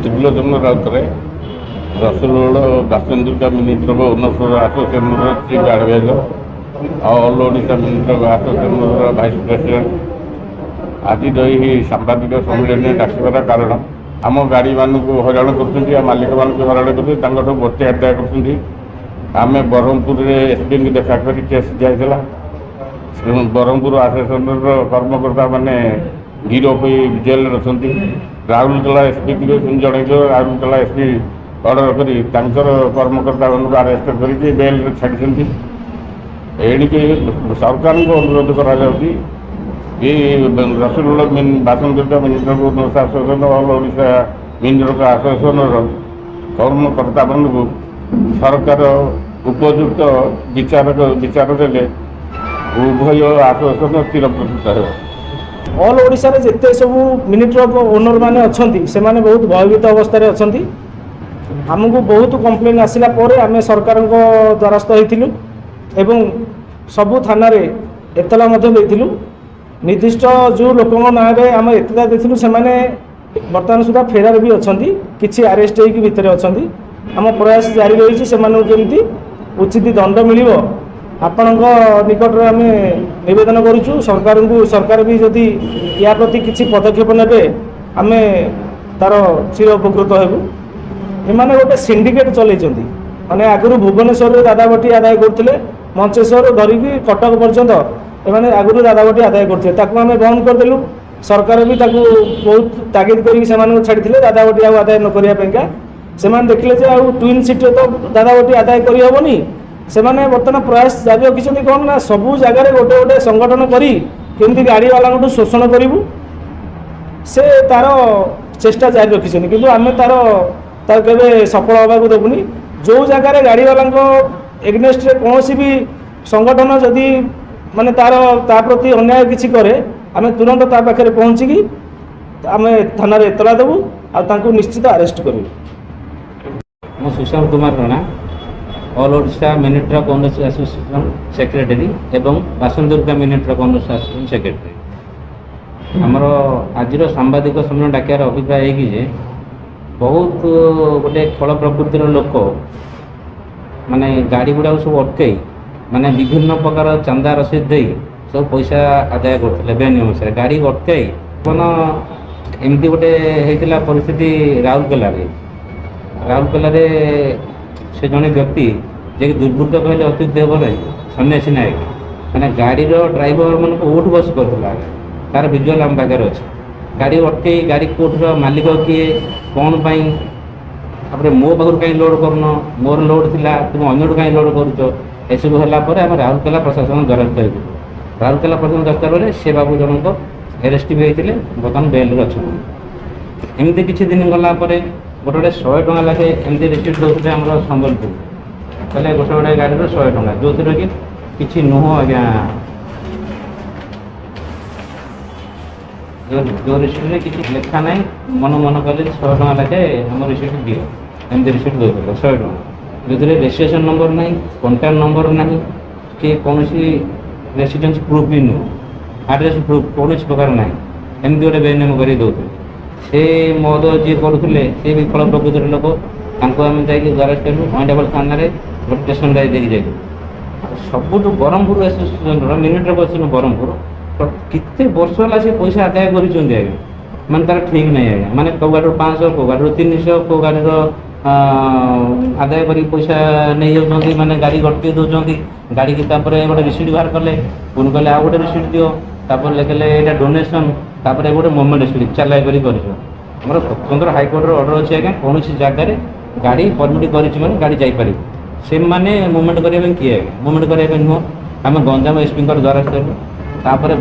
ତ୍ରିଲୋଚନ ରାଉତରାୟ ରସୁଲଗଡ଼ ବାସନ୍ତୁକା minister owners ଆସୋସିଏସନର chief adviser ଆଉ ଅଲ୍ ଓଡ଼ିଶା ମିନିଷ୍ଟର ଆସୋସିଏସନର ଭାଇସ୍ ପ୍ରେସିଡେଣ୍ଟ। ଆଜିର ଏହି ସାମ୍ବାଦିକ ସମ୍ମିଳନୀ ଡାକିବାର କାରଣ ଆମ ଗାଡ଼ିମାନଙ୍କୁ ହଇରାଣ କରୁଛନ୍ତି, ଆଉ ମାଲିକମାନଙ୍କୁ ହଇରାଣ କରୁଛନ୍ତି, ତାଙ୍କଠୁ ବଟି ଆଦାୟ କରୁଛନ୍ତି। ଆମେ ବ୍ରହ୍ମପୁରରେ ଏସ୍ପିଙ୍କୁ ଦେଖା କରି କେସ୍ ଦିଆଯାଇଥିଲା। ବ୍ରହ୍ମପୁର ଆସୋସିଏସନର କର୍ମକର୍ତ୍ତାମାନେ ଗିରଫ ହୋଇ ଜେଲରେ ଅଛନ୍ତି। ରାଉରକେଲା ଏସ୍ପିଙ୍କୁ ଜଣାଇଛୁ, ରାଉରକେଲା ଏସ୍ପି ଅର୍ଡ଼ର କରି ତାଙ୍କର କର୍ମକର୍ତ୍ତାମାନଙ୍କୁ ଆରେଷ୍ଟ କରିକି ବେଲ୍ରେ ଛାଡ଼ିଛନ୍ତି। ଏଣିକି ସରକାରଙ୍କୁ ଅନୁରୋଧ କରାଯାଉଛି ଏଇ ରସୁଲଗଡ଼ ବାସନ୍ତୁକା minister association all Odisha minister ଆସୋସିଏସନର କର୍ମକର୍ତ୍ତାମାନଙ୍କୁ ସରକାର ଉପଯୁକ୍ତ ବିଚାର ଦେଲେ ଉଭୟ ଆସୋସିଏସନ ଚିରପ୍ରକୃତ ହେବ। ଅଲ୍ ଓଡ଼ିଶାରେ ଯେତେ ସବୁ ମିନି ଟ୍ରକ୍ ଓନର ମାନେ ଅଛନ୍ତି ସେମାନେ ବହୁତ ଭୟଭୀତ ଅବସ୍ଥାରେ ଅଛନ୍ତି। ଆମକୁ ବହୁତ କମ୍ପ୍ଲେନ୍ ଆସିଲା ପରେ ଆମେ ସରକାରଙ୍କ ଦ୍ୱାରସ୍ଥ ହୋଇଥିଲୁ ଏବଂ ସବୁ ଥାନାରେ ଏତଲା ମଧ୍ୟ ଦେଇଥିଲୁ। ନିର୍ଦ୍ଦିଷ୍ଟ ଯେଉଁ ଲୋକଙ୍କ ନାଁରେ ଆମେ ଏତଲା ଦେଇଥିଲୁ ସେମାନେ ବର୍ତ୍ତମାନ ସୁଦ୍ଧା ଫେରାର ବି ଅଛନ୍ତି, କିଛି ଆରେଷ୍ଟ ହେଇକି ଭିତରେ ଅଛନ୍ତି। ଆମ ପ୍ରୟାସ ଜାରି ରହିଛି ସେମାନଙ୍କୁ କେମିତି ଉଚିତ ଦଣ୍ଡ ମିଳିବ ଆପଣଙ୍କ ନିକଟରେ ଆମେ ନିବେଦନ କରୁଛୁ। ସରକାର ବି ଯଦି ୟା ପ୍ରତି କିଛି ପଦକ୍ଷେପ ନେବେ ଆମେ ତାର ଚିର ଉପକୃତ ହେବୁ। ଏମାନେ ଗୋଟେ ସିଣ୍ଡିକେଟ୍ ଚଲେଇଛନ୍ତି, ମାନେ ଆଗରୁ ଭୁବନେଶ୍ୱରରେ ଦାଦାବଟି ଆଦାୟ କରୁଥିଲେ, ମଞ୍ଚେଶ୍ୱରରୁ ଧରିକି କଟକ ପର୍ଯ୍ୟନ୍ତ ଏମାନେ ଆଗରୁ ଦାଦାବଟି ଆଦାୟ କରୁଥିଲେ, ତାକୁ ଆମେ ବନ୍ଦ କରିଦେଲୁ। ସରକାର ବି ତାକୁ ବହୁତ ତାଗିଦ କରିକି ସେମାନଙ୍କୁ ଛାଡ଼ିଥିଲେ ଦାଦାବଟି ଆଉ ଆଦାୟ ନ କରିବା ପାଇଁକା। ସେମାନେ ଦେଖିଲେ ଯେ ଆଉ ଟ୍ୱିନ୍ ସିଟିରେ ତ ଦାଦାବଟି ଆଦାୟ କରିହେବନି, ସେମାନେ ବର୍ତ୍ତମାନ ପ୍ରୟାସ ଜାରି ରଖିଛନ୍ତି କ'ଣ ନା ସବୁ ଜାଗାରେ ଗୋଟେ ଗୋଟେ ସଂଗଠନ କରି କେମିତି ଗାଡ଼ିବାଲାଙ୍କଠୁ ଶୋଷଣ କରିବୁ ସେ ତାର ଚେଷ୍ଟା ଜାରି ରଖିଛନ୍ତି, କିନ୍ତୁ ଆମେ ତାର କେବେ ସଫଳ ହେବାକୁ ଦେବୁନି। ଯେଉଁ ଜାଗାରେ ଗାଡ଼ିବାଲାଙ୍କ ଏଗନେଷ୍ଟରେ କୌଣସି ବି ସଂଗଠନ ଯଦି ମାନେ ତା ପ୍ରତି ଅନ୍ୟାୟ କିଛି କରେ ଆମେ ତୁରନ୍ତ ତା ପାଖରେ ପହଞ୍ଚିକି ଆମେ ଥାନାରେ ଏତଲା ଦେବୁ ଆଉ ତାଙ୍କୁ ନିଶ୍ଚିତ ଆରେଷ୍ଟ କରିବୁ। ମୁଁ Sushant Kumar Rana, all Odisha mini truck owners association secretary ଏବଂ ବାସନ୍ତୁକା mini truck owners association secretary. ଆମର ଆଜିର ସାମ୍ବାଦିକ ସମ୍ମିଳନୀ ଡାକିବାର ଅଭିପ୍ରାୟ ହେଇକି ଯେ ବହୁତ ଗୋଟେ ଖେଳ ପ୍ରକୃତିର ଲୋକ ମାନେ ଗାଡ଼ି ଗୁଡ଼ାକୁ ସବୁ ଅଟକାଇ ମାନେ ବିଭିନ୍ନ ପ୍ରକାର ଚାନ୍ଦା ରସିଦ ଦେଇ ସବୁ ପଇସା ଆଦାୟ କରୁଥିଲେ ବେନିୟମ ଅନୁସାରେ ଗାଡ଼ି ଅଟକାଇ। ଆପଣ ଏମିତି ଗୋଟେ ହେଇଥିଲା ପରିସ୍ଥିତି ରାଉରକେଲାରେ ସେ ଜଣେ ବ୍ୟକ୍ତି ଯିଏକି ଦୁର୍ବୃତ୍ତ କହିଲେ ଅତ୍ୟୁକ୍ତି ହେବ ନାହିଁ, ସନ୍ନ୍ୟାସୀ ନାୟକ ମାନେ ଗାଡ଼ିର ଡ୍ରାଇଭର ମାନଙ୍କୁ ଓଠ ବସ କରୁଥିଲା। ତାର ଭିଜୁଆଲ ଆମ ପାଖରେ ଅଛି। ଗାଡ଼ି ଅଟକେଇ ଗାଡ଼ି କୋର୍ଟର ମାଲିକ କିଏ କ'ଣ ପାଇଁ, ତାପରେ ମୋ ପାଖରୁ କାହିଁ ଲୋଡ଼ କରୁନ, ମୋର ଲୋଡ଼ ଥିଲା ତୁମେ ଅନ୍ୟଠୁ କାହିଁ ଲୋଡ଼ କରୁଛ, ଏସବୁ ହେଲା ପରେ ଆମେ ରାଉରକେଲା ପ୍ରଶାସନ ଦ୍ୱାରସ୍ଥ ହେଇଥିଲୁ। ରାଉରକେଲା ପ୍ରଶାସନ ଦ୍ୱାରସ୍ଥ ପରେ ସେ ବାବୁ ଜଣଙ୍କ ଆରେଷ୍ଟ ବି ହେଇଥିଲେ, ବର୍ତ୍ତମାନ ବେଲ୍ରେ ଅଛନ୍ତି। ଏମିତି କିଛି ଦିନ ଗଲା ପରେ ଗୋଟେ 100 ଟଙ୍କା ଲେଖେ ଏମିତି ରିସିପ୍ଟ ଦେଉଥିଲେ ଆମର ସମ୍ବଲପୁର, କହିଲେ ଗୋଟେ ଗାଡ଼ିର 100 ଟଙ୍କା, ଯେଉଁଥିରେ କି କିଛି ନୁହଁ ଆଜ୍ଞା। ଯେଉଁ ରିସିପ୍ଟରେ କିଛି ଲେଖା ନାହିଁ, ମନ କଲେ 100 ଟଙ୍କା ଲେଖେ ଆମ ରିସିପ୍ଟ ଦିଅ, ଏମିତି ରିସିପ୍ଟ ଦେଉଥିଲେ 100 ଟଙ୍କା, ଯେଉଁଥିରେ ରେଜିଷ୍ଟ୍ରେସନ୍ ନମ୍ବର ନାହିଁ, କଣ୍ଟାକ୍ଟ ନମ୍ବର ନାହିଁ, କି କୌଣସି ରେସିଡେନ୍ସ ପ୍ରୁଫ୍ ବି ନୁହଁ, ଆଡ୍ରେସ୍ ପ୍ରୁଫ୍ କୌଣସି ପ୍ରକାର ନାହିଁ, ଏମିତି ଗୋଟେ ବେନିୟମ କରି ଦେଉଥିଲେ। ସେ ମଦ ଯିଏ କରୁଥିଲେ ସେ ବି ଖେଳ ପ୍ରକୃତିର ଲୋକ, ତାଙ୍କୁ ଆମେ ଯାଇକି ଦ୍ୱାରସ୍ଥ କଲୁ। ଅଇଁଠାପାଳ ଥାନାରେ ଗୋଟେ ଷ୍ଟେସନ୍ ଦେଇକି ଯାଇଥିଲୁ। ସବୁଠୁ ବ୍ରହ୍ମପୁର ଆସୋସିଏସନର ମିନି ଟ୍ରକ୍ ଆସୋସିଏସନ ବ୍ରହ୍ମପୁର କେତେ ବର୍ଷ ହେଲା ସେ ପଇସା ଆଦାୟ କରିଛନ୍ତି ଆଜ୍ଞା, ମାନେ ତାର ଠିକ୍ ନାହିଁ ଆଜ୍ଞା। ମାନେ କେଉଁ ଗାଡ଼ିରୁ 500, କେଉଁ ଗାଡ଼ିରୁ 300, କେଉଁ ଗାଡ଼ିର ଆଦାୟ କରିକି ପଇସା ନେଇଯାଉଛନ୍ତି, ମାନେ ଗାଡ଼ି ଅଟକେଇ ଦେଉଛନ୍ତି। ଗାଡ଼ିକି ତାପରେ ଗୋଟେ ରିସିପ୍ଟ ବାହାର କଲେ, ପୁଣି କହିଲେ ଆଉ ଗୋଟେ ରିସିପ୍ଟ ଦିଅ, ତାପରେ ଲେଖିଲେ ଏଇଟା ଡୋନେସନ୍, ତାପରେ ଗୋଟେ ମୋମେଣ୍ଟ ସ୍ପିଡ୍ ଚାଲାଇ କରି କରିଛୁ। ଆମର ସ୍ୱତନ୍ତ୍ର ହାଇକୋର୍ଟର ଅର୍ଡ଼ର ଅଛି ଆଜ୍ଞା, କୌଣସି ଜାଗାରେ ଗାଡ଼ି ପରମିଟ୍ କରିଛି ମାନେ ଗାଡ଼ି ଯାଇପାରିବ। ସେମାନେ ମୁଭମେଣ୍ଟ କରିବା ପାଇଁ କିଏ ଆଜ୍ଞା? ମୁଭମେଣ୍ଟ କରିବା ପାଇଁ ନୁହଁ। ଆମେ ଗଞ୍ଜାମ ଏସ୍ପିଙ୍କର ଦ୍ୱାରସ୍ଥ ହେଲୁ। ତାପରେ